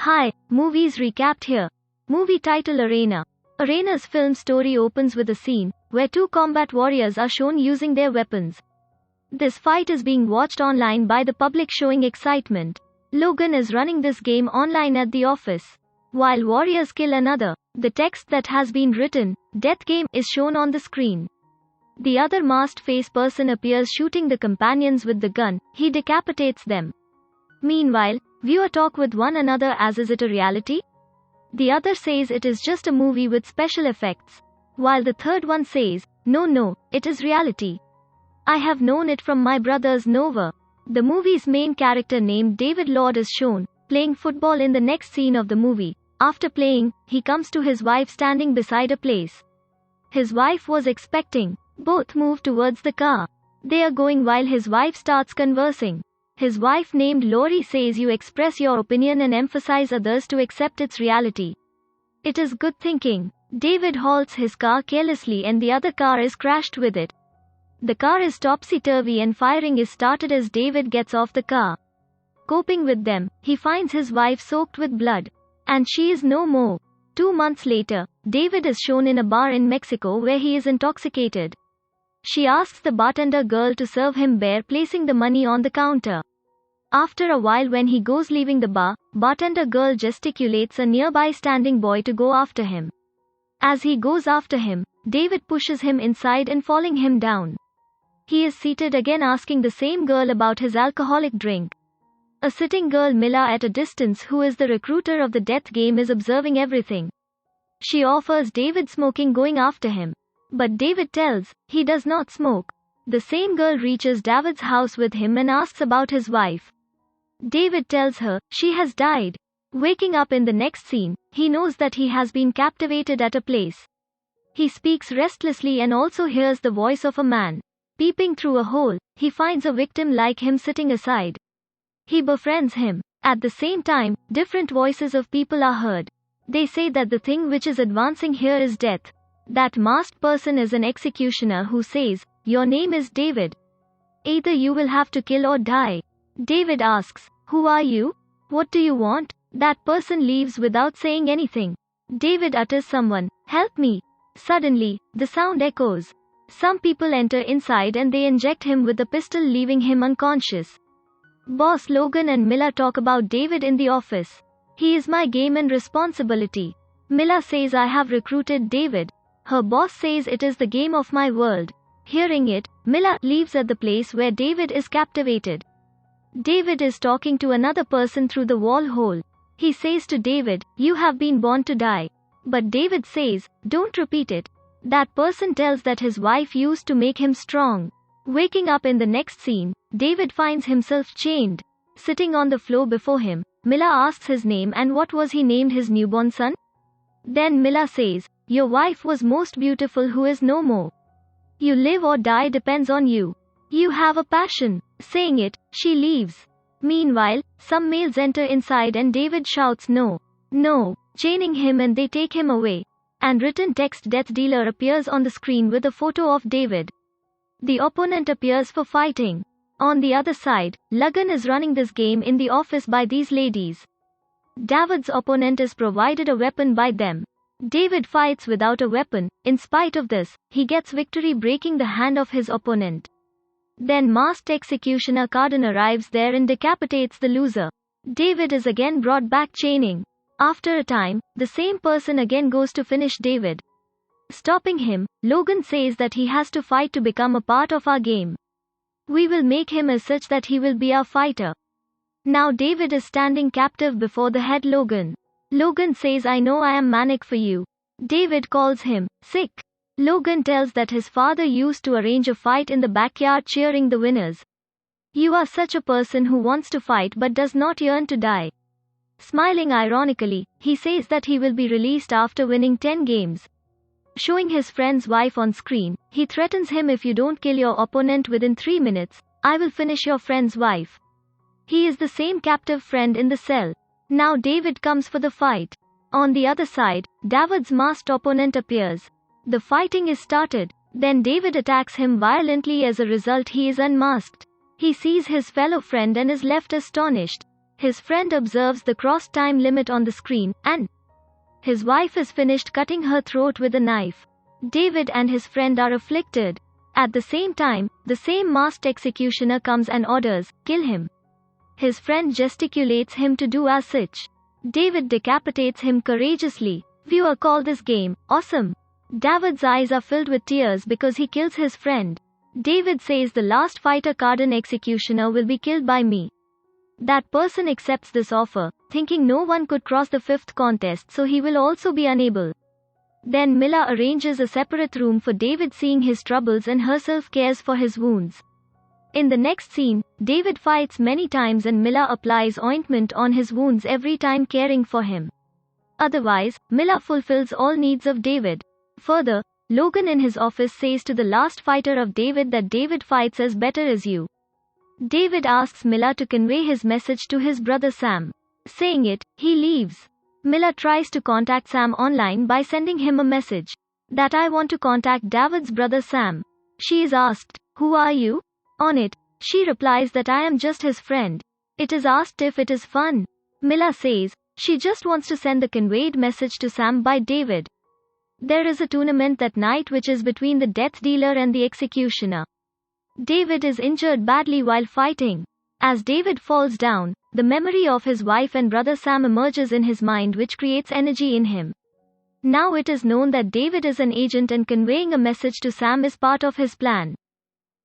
Hi, movies recapped here. Movie title Arena. Arena's film story opens with a scene where two combat warriors are shown using their weapons. This fight is being watched online by the public, showing excitement. Logan is running this game online at the office. While warriors kill another, the text that has been written, "Deathgame," is shown on the screen. The other masked face person appears shooting the companions with the gun. He decapitates them. Meanwhile, viewer talk with one another as, is it a reality? The other says it is just a movie with special effects. While the third one says, no, it is reality. I have known it from my brothers Nova. The movie's main character named David Lord is shown playing football in the next scene of the movie. After playing, he comes to his wife standing beside a place his wife was expecting. Both move towards the car they are going while his wife starts conversing. His wife named Lori says, you express your opinion and emphasize others to accept its reality. It is good thinking. David halts his car carelessly and the other car is crashed with it. The car is topsy-turvy and firing is started as David gets off the car. Coping with them, he finds his wife soaked with blood. And she is no more. 2 months later, David is shown in a bar in Mexico where he is intoxicated. She asks the bartender girl to serve him beer, placing the money on the counter. After a while, when he goes leaving the bar, bartender girl gesticulates a nearby standing boy to go after him. As he goes after him, David pushes him inside and falling him down. He is seated again, asking the same girl about his alcoholic drink. A sitting girl, Mila, at a distance, who is the recruiter of the death game, is observing everything. She offers David smoking, going after him. But David tells he does not smoke. The same girl reaches David's house with him and asks about his wife. David tells her she has died. Waking up in the next scene, he knows that he has been captivated at a place. He speaks restlessly and also hears the voice of a man. Peeping through a hole, he finds a victim like him sitting aside. He befriends him. At the same time, different voices of people are heard. They say that the thing which is advancing here is death. That masked person is an executioner who says, your name is David. Either you will have to kill or die. David asks, who are you? What do you want? That person leaves without saying anything. David utters, someone, help me. Suddenly, the sound echoes. Some people enter inside and they inject him with a pistol, leaving him unconscious. Boss Logan and Mila talk about David in the office. He is my game and responsibility. Mila says, I have recruited David. Her boss says, it is the game of my world. Hearing it, Mila leaves at the place where David is captivated. David is talking to another person through the wall hole. He says to David, you have been born to die. But David says, don't repeat it. That person tells that his wife used to make him strong. Waking up in the next scene, David finds himself chained. Sitting on the floor before him, Mila asks his name and what was he named his newborn son. Then Mila says, your wife was most beautiful, who is no more. You live or die depends on you. You have a passion. Saying it, she leaves. Meanwhile, some males enter inside and David shouts no, chaining him and they take him away. And written text death dealer appears on the screen with a photo of David. The opponent appears for fighting. On the other side, Logan is running this game in the office by these ladies. David's opponent is provided a weapon by them. David fights without a weapon. In spite of this, he gets victory, breaking the hand of his opponent. Then masked executioner Carden arrives there and decapitates the loser. David is again brought back chaining. After a time, the same person again goes to finish David. Stopping him, Logan says that he has to fight to become a part of our game. We will make him as such that he will be our fighter. Now David is standing captive before the head Logan. Logan says, I know I am manic for you. David calls him sick. Logan tells that his father used to arrange a fight in the backyard, cheering the winners. You are such a person who wants to fight but does not yearn to die. Smiling ironically, he says that he will be released after winning 10 games. Showing his friend's wife on screen, he threatens him, if you don't kill your opponent within 3 minutes, I will finish your friend's wife. He is the same captive friend in the cell. Now David comes for the fight. On the other side, David's masked opponent appears. The fighting is started. Then David attacks him violently. As a result, he is unmasked. He sees his fellow friend and is left astonished. His friend observes the crossed time limit on the screen, and his wife is finished cutting her throat with a knife. David and his friend are afflicted. At the same time, the same masked executioner comes and orders, "Kill him." His friend gesticulates him to do as such. David decapitates him courageously. Viewer call this game awesome. David's eyes are filled with tears because he kills his friend. David says the last fighter Carden executioner will be killed by me. That person accepts this offer, thinking no one could cross the fifth contest, so he will also be unable. Then Mila arranges a separate room for David, seeing his troubles, and herself cares for his wounds. In the next scene, David fights many times and Mila applies ointment on his wounds every time, caring for him. Otherwise, Mila fulfills all needs of David. Further, Logan in his office says to the last fighter of David that David fights as better as you. David asks Mila to convey his message to his brother Sam. Saying it, he leaves. Mila tries to contact Sam online by sending him a message that "I want to contact David's brother Sam." She is asked, "Who are you?" On it, she replies that "I am just his friend." It is asked if it is fun. Mila says she just wants to send the conveyed message to Sam by David. There is a tournament that night which is between the death dealer and the executioner. David is injured badly while fighting. As David falls down, the memory of his wife and brother Sam emerges in his mind, which creates energy in him. Now it is known that David is an agent and conveying a message to Sam is part of his plan.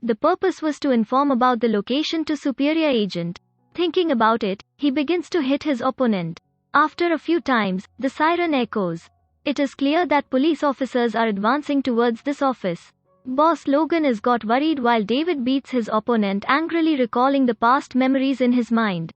The purpose was to inform about the location to superior agent. Thinking about it, he begins to hit his opponent. After a few times, the siren echoes. It is clear that police officers are advancing towards this office. Boss Logan is got worried while David beats his opponent, angrily recalling the past memories in his mind.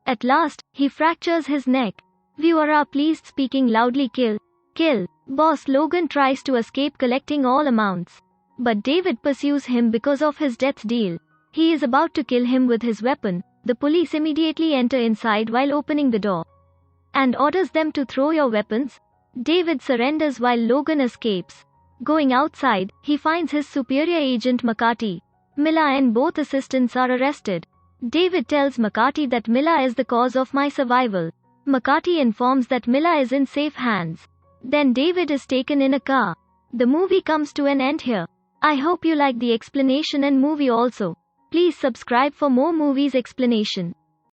At last, he fractures his neck. Viewer are pleased, speaking loudly, "Kill, kill." Boss Logan tries to escape, collecting all amounts. But David pursues him because of his death deal. He is about to kill him with his weapon. The police immediately enter inside while opening the door and orders them to throw your weapons. David surrenders while Logan escapes. Going outside, he finds his superior agent McCarty. Mila and both assistants are arrested. David tells McCarty that Mila is the cause of my survival. McCarty informs that Mila is in safe hands. Then David is taken in a car. The movie comes to an end here. I hope you like the explanation and movie also. Please subscribe for more movies explanation.